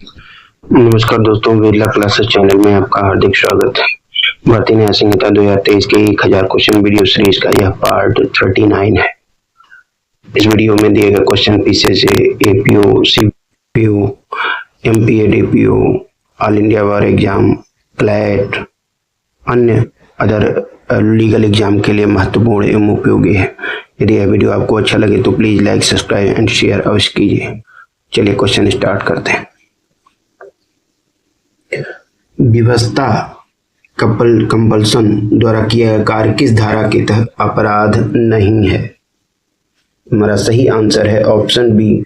नमस्कार दोस्तों, Birla classes channel में आपका हार्दिक स्वागत है। भारतीय न्याय संहिता 2023 के 1000 क्वेश्चन वीडियो सीरीज का यह पार्ट 39 है। इस वीडियो में दिए गए क्वेश्चन पीछे से APO, CPO, MPADPO, all India bar exam, CLAT, अन्य अदर लीगल एग्जाम के लिए महत्वपूर्ण एवं उपयोगी है। यदि यह वीडियो आपको अच्छा लगे तो please like, subscribe and share अवश्य कीजिए। चलिए क्वेश्चन स्टार्ट करते हैं। व्यवस्था कंपल्सन द्वारा किया गया कार्य किस धारा के तहत अपराध नहीं है? हमारा सही आंसर है ऑप्शन बी,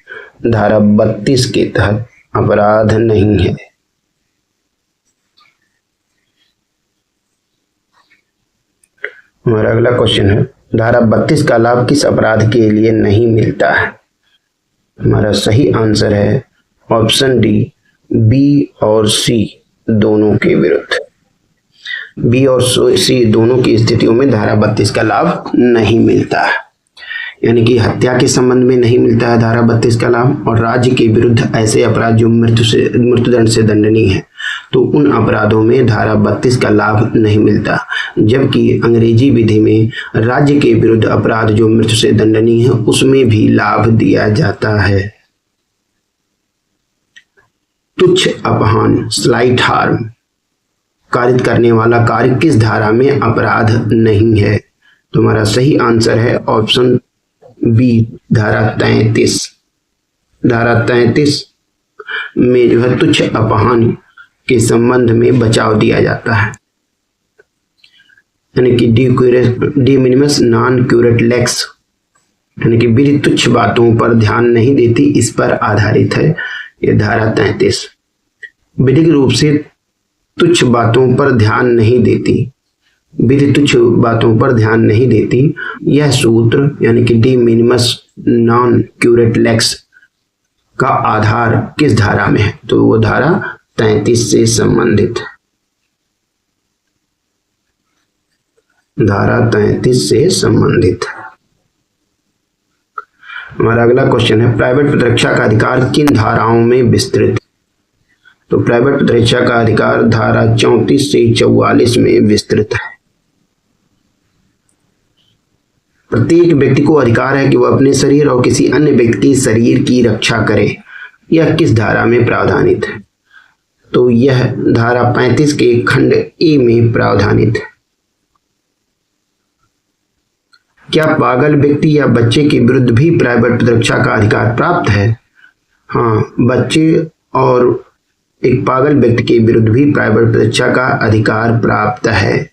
धारा 32 के तहत अपराध नहीं है। हमारा अगला क्वेश्चन है, धारा 32 का लाभ किस अपराध के लिए नहीं मिलता है? हमारा सही आंसर है ऑप्शन डी, बी और सी दोनों के विरुद्ध। बी और सी दोनों की स्थितियों में धारा 32 का लाभ नहीं मिलता है, यानी कि हत्या के संबंध में नहीं मिलता है धारा 32 का लाभ, और राज्य के विरुद्ध ऐसे अपराध जो मृत्युदंड से दंडनीय है तो उन अपराधों में धारा 32 का लाभ नहीं मिलता। जबकि अंग्रेजी विधि में राज्य के विरुद्ध अपराध जो मृत्यु से दंडनीय है उसमें भी लाभ दिया जाता है। तुच्छ अपहान, स्लाइट हार्म कारित करने वाला कार्य किस धारा में अपराध नहीं है? तो हमारा सही आंसर है ऑप्शन बी, धारा 33। धारा 33 में जो है तुच्छ अपहान के संबंध में बचाव दिया जाता है, यानी कि de minimis non curat lex, यानी कि विधि तुच्छ बातों पर ध्यान नहीं देती, इस पर आधारित है यह धारा 33। विधिक रूप से तुच्छ बातों पर ध्यान नहीं देती, विधि तुच्छ बातों पर ध्यान नहीं देती, यह सूत्र यानी कि de minimis non curat lex का आधार किस धारा में है? तो वो धारा 33 से संबंधित है। धारा 33 से संबंधित है। हमारा अगला क्वेश्चन है, प्राइवेट प्रतिरक्षा का अधिकार किन धाराओं में विस्तृत? तो प्राइवेट प्रतिरक्षा का अधिकार धारा 34 से 44 में विस्तृत है। प्रत्येक व्यक्ति को अधिकार है कि वह अपने शरीर और किसी अन्य व्यक्ति के शरीर की रक्षा करे। यह किस धारा में प्रावधानित है? तो यह धारा 35 के खंड ए में प्रावधानित है। क्या पागल व्यक्ति या बच्चे के विरुद्ध भी प्राइवेट प्रतिरक्षा का अधिकार प्राप्त है? हाँ, बच्चे और एक पागल व्यक्ति के विरुद्ध भी प्राइवेट प्रतिरक्षा का अधिकार प्राप्त है,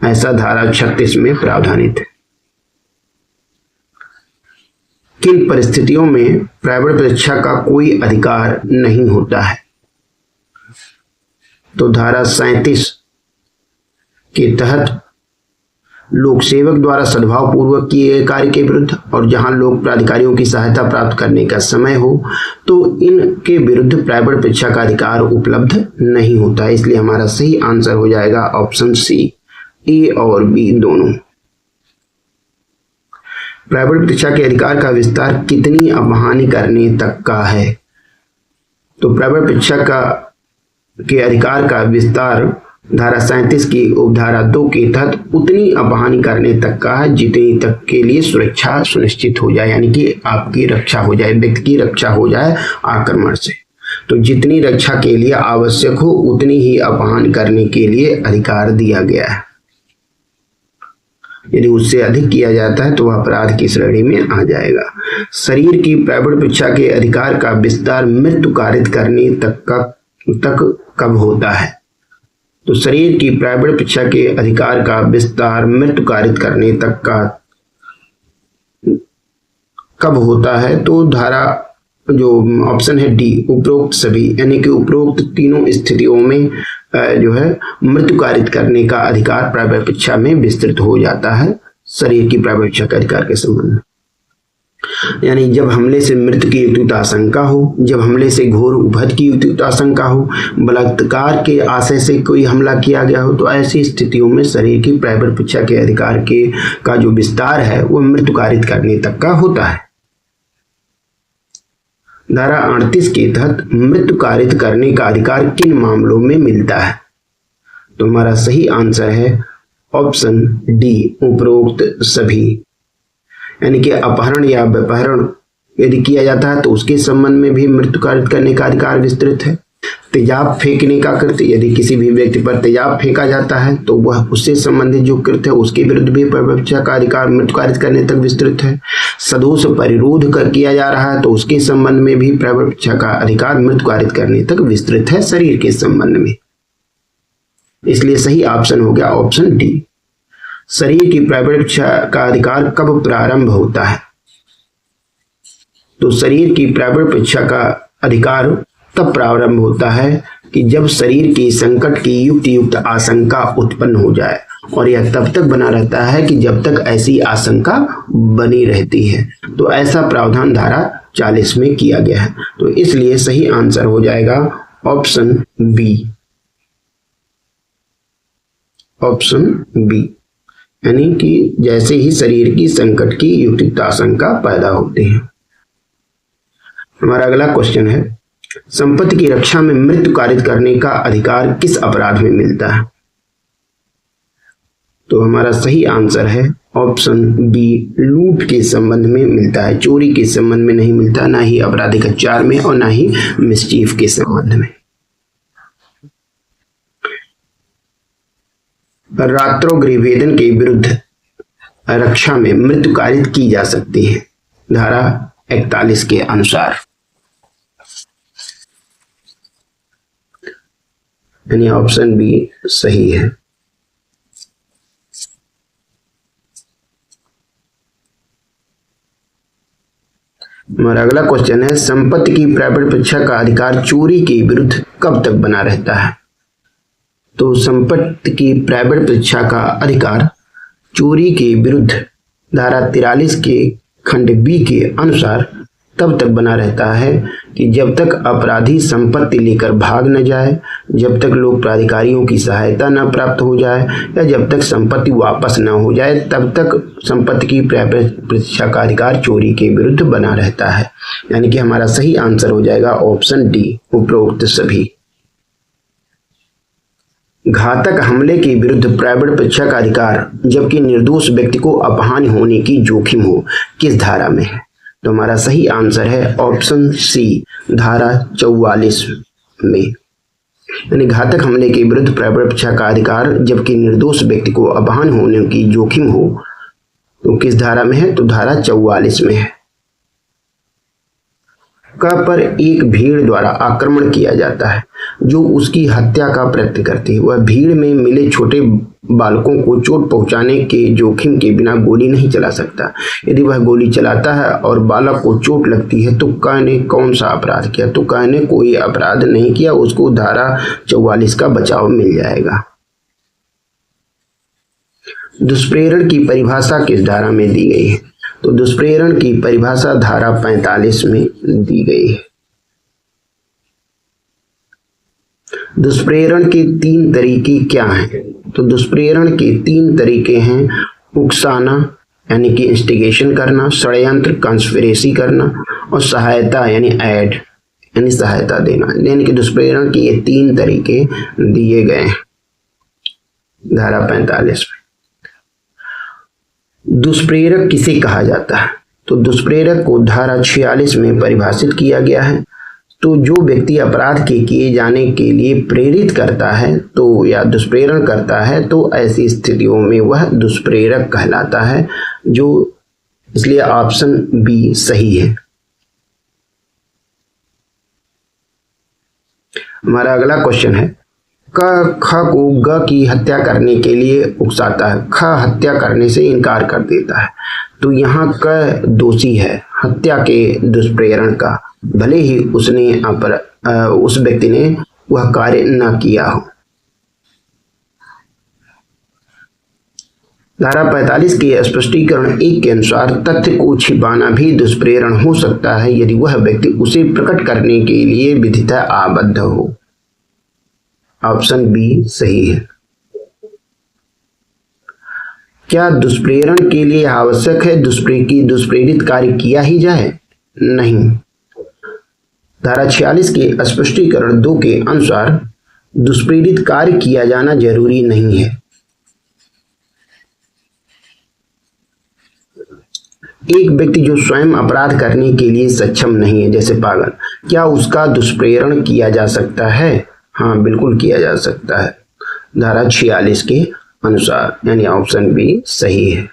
ऐसा धारा 36 में प्रावधानित है। किन परिस्थितियों में प्राइवेट प्रतिरक्षा का कोई अधिकार नहीं होता है? तो धारा 37 के तहत लोक सेवक द्वारा सद्भाव पूर्वक किए गए कार्य के विरुद्ध, और जहां लोक प्राधिकारियों की सहायता प्राप्त करने का समय हो तो इनके विरुद्ध प्राइवेट प्रतिरक्षा का अधिकार उपलब्ध नहीं होता। इसलिए हमारा सही आंसर हो जाएगा ऑप्शन सी, ए और बी दोनों। प्राइवेट प्रतिरक्षा के अधिकार का विस्तार कितनी अपहानि करने तक का है? तो प्राइवेट प्रतिरक्षा के अधिकार का विस्तार धारा 37 की उपधारा 2 के तहत उतनी अपहानि करने तक का है जितनी तक के लिए सुरक्षा सुनिश्चित हो जाए, यानी कि आपकी रक्षा हो जाए, व्यक्ति की रक्षा हो जाए आक्रमण से। तो जितनी रक्षा के लिए आवश्यक हो उतनी ही अपहानि करने के लिए अधिकार दिया गया है। यदि उससे अधिक किया जाता है तो वह अपराध की श्रेणी में आ जाएगा। शरीर की प्राइवेट प्रतिरक्षा के अधिकार का विस्तार मृत्यु कारित करने तक कब होता है? तो शरीर की प्राइवेट प्रतिरक्षा के अधिकार का विस्तार मृत्यु कारित करने तक का कब होता है? तो धारा जो ऑप्शन है डी, उपरोक्त सभी, यानी कि उपरोक्त तीनों स्थितियों में जो है मृत्यु कारित करने का अधिकार प्राइवेट प्रतिरक्षा में विस्तृत हो जाता है शरीर की प्राइवेट प्रतिरक्षा के अधिकार के संबंध में। यानी जब हमले से मृत्यु की युक्त आशंका हो, जब हमले से घोर उपहत की युक्त आशंका हो, बलात्कार के आशय से कोई हमला किया गया हो, तो ऐसी स्थितियों में शरीर की प्राइवेट प्रतिरक्षा के अधिकार का जो विस्तार है वो मृत्यु कारित करने तक का होता है। धारा 38 के तहत मृत्यु कारित करने का अधिकार किन मामलों में मिलता है? तो हमारा सही आंसर है ऑप्शन डी, उपरोक्त सभी। यानी कि अपहरण या अपहरण यदि किया जाता है तो उसके संबंध में भी मृत्यु कारित करने का अधिकार विस्तृत है। तेजाब फेंकने का कृत्य, यदि किसी भी व्यक्ति पर तेजाब फेंका जाता है तो वह उससे संबंधित जो कृत्य है उसके विरुद्ध भी प्रवृत्ति का अधिकार मृत्यु कारित करने तक विस्तृत है। सदोष परिरोध किया जा रहा है तो उसके संबंध में भी प्रवृत्ति का अधिकार मृत्यु कारित करने तक विस्तृत है शरीर के संबंध में। इसलिए सही ऑप्शन हो गया ऑप्शन डी। शरीर की प्रवृत्ति का अधिकार कब प्रारंभ होता है? तो शरीर की प्रवृत्ति का अधिकार तब प्रारंभ होता है कि जब शरीर की संकट की युक्त आशंका उत्पन्न हो जाए, और यह तब तक बना रहता है कि जब तक ऐसी आशंका बनी रहती है। तो ऐसा प्रावधान धारा 40 में किया गया है। तो इसलिए सही आंसर हो जाएगा ऑप्शन बी, ऑप्शन बी। यानी कि जैसे ही शरीर की संकट की युक्त आशंका पैदा होती है। हमारा अगला क्वेश्चन है, संपत्ति की रक्षा में मृत्यु कारित करने का अधिकार किस अपराध में मिलता है? तो हमारा सही आंसर है ऑप्शन बी, लूट के संबंध में मिलता है। चोरी के संबंध में नहीं मिलता, ना ही आपराधिक अत्याचार में और ना ही मिसचीफ के संबंध में। रात्रों गृहभेदन के विरुद्ध रक्षा में मृत्यु कारित की जा सकती है धारा 41 के अनुसार। यानी ऑप्शन बी सही है। हमारा अगला क्वेश्चन है, संपत्ति की प्रवृत्ति का अधिकार चोरी के विरुद्ध कब तक बना रहता है? तो संपत्ति की प्रवृत्ति का अधिकार चोरी के विरुद्ध धारा 43 के खंड बी के अनुसार तब तक बना रहता है कि जब तक अपराधी संपत्ति लेकर भाग न जाए, जब तक लोक प्राधिकारियों की सहायता न प्राप्त हो जाए, या जब तक संपत्ति वापस न हो जाए, तब तक संपत्ति की प्रवृत्ति का अधिकार चोरी के विरुद्ध बना रहता है। यानी कि हमारा सही आंसर हो जाएगा ऑप्शन डी, उपरोक्त सभी। घातक हमले के विरुद्ध प्रवृत्ति का अधिकार जबकि निर्दोष व्यक्ति को अपहानि होने की जोखिम हो, किस धारा में है? तो हमारा सही आंसर है ऑप्शन सी, धारा 44 में। यानी घातक हमले के विरुद्ध प्रवृत्ति का अधिकार जबकि निर्दोष व्यक्ति को अपहानि होने की जोखिम हो, तो किस धारा में है? तो धारा 44 में है। क पर एक भीड़ द्वारा आक्रमण किया जाता है जो उसकी हत्या का प्रयत्न करती है। वह भीड़ में मिले छोटे बालकों को चोट पहुंचाने के जोखिम के बिना गोली नहीं चला सकता। यदि वह गोली चलाता है और बालक को चोट लगती है तो क ने कौन सा अपराध किया? तो क ने कोई अपराध नहीं किया, उसको धारा 44 का बचाव मिल जाएगा। दुष्प्रेरण की परिभाषा किस धारा में दी गई है? तो दुष्प्रेरण की परिभाषा धारा 45 में दी गई है। दुष्प्रेरण के 3 तरीके क्या हैं? तो दुष्प्रेरण के 3 तरीके हैं, उकसाना यानी कि इंस्टिगेशन करना, षड्यंत्र कंस्पिरेसी करना, और सहायता यानी ऐड यानी सहायता देना। यानी कि दुष्प्रेरण के ये 3 तरीके दिए गए हैं धारा 45 में। दुष्प्रेरक किसे कहा जाता है? तो दुष्प्रेरक को धारा 46 में परिभाषित किया गया है। तो जो व्यक्ति अपराध के किए जाने के लिए प्रेरित करता है तो या दुष्प्रेरण करता है तो ऐसी स्थितियों में वह दुष्प्रेरक कहलाता है, जो इसलिए ऑप्शन बी सही है। हमारा अगला क्वेश्चन है, क ख को ग की हत्या करने के लिए उकसाता है, ख हत्या करने से इनकार कर देता है। तो यहाँ क दोषी है हत्या के दुष्प्रेरण का, भले ही उसने उस व्यक्ति ने वह कार्य न किया हो। धारा 45 के स्पष्टीकरण 1 के अनुसार तथ्य को छिपाना भी दुष्प्रेरण हो सकता है यदि वह व्यक्ति उसे प्रकट करने के लिए विधिता आबद्ध हो। ऑप्शन बी सही है। क्या दुष्प्रेरण के लिए आवश्यक है दुष्प्रेरित कार्य किया ही जाए? नहीं। धारा 46 के स्पष्टीकरण 2 के अनुसार दुष्प्रेरित कार्य किया जाना जरूरी नहीं है। एक व्यक्ति जो स्वयं अपराध करने के लिए सक्षम नहीं है, जैसे पागल, क्या उसका दुष्प्रेरण किया जा सकता है? हाँ, बिल्कुल किया जा सकता है, धारा 46 के अनुसार, यानी ऑप्शन बी सही है।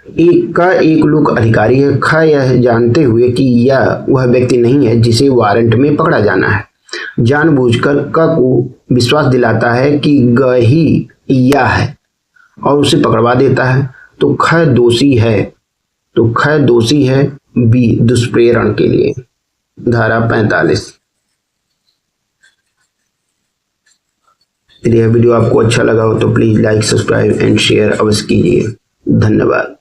एक लोक अधिकारी है। ख यह जानते हुए कि यह वह व्यक्ति नहीं है जिसे वारंट में पकड़ा जाना है, जानबूझकर क को विश्वास दिलाता है कि ग ही यह है और उसे पकड़वा देता है, तो ख दोषी है बी दुष्प्रेरण के लिए, धारा 45। यदि यह वीडियो आपको अच्छा लगा हो तो please like, subscribe and share अवश्य कीजिए। धन्यवाद।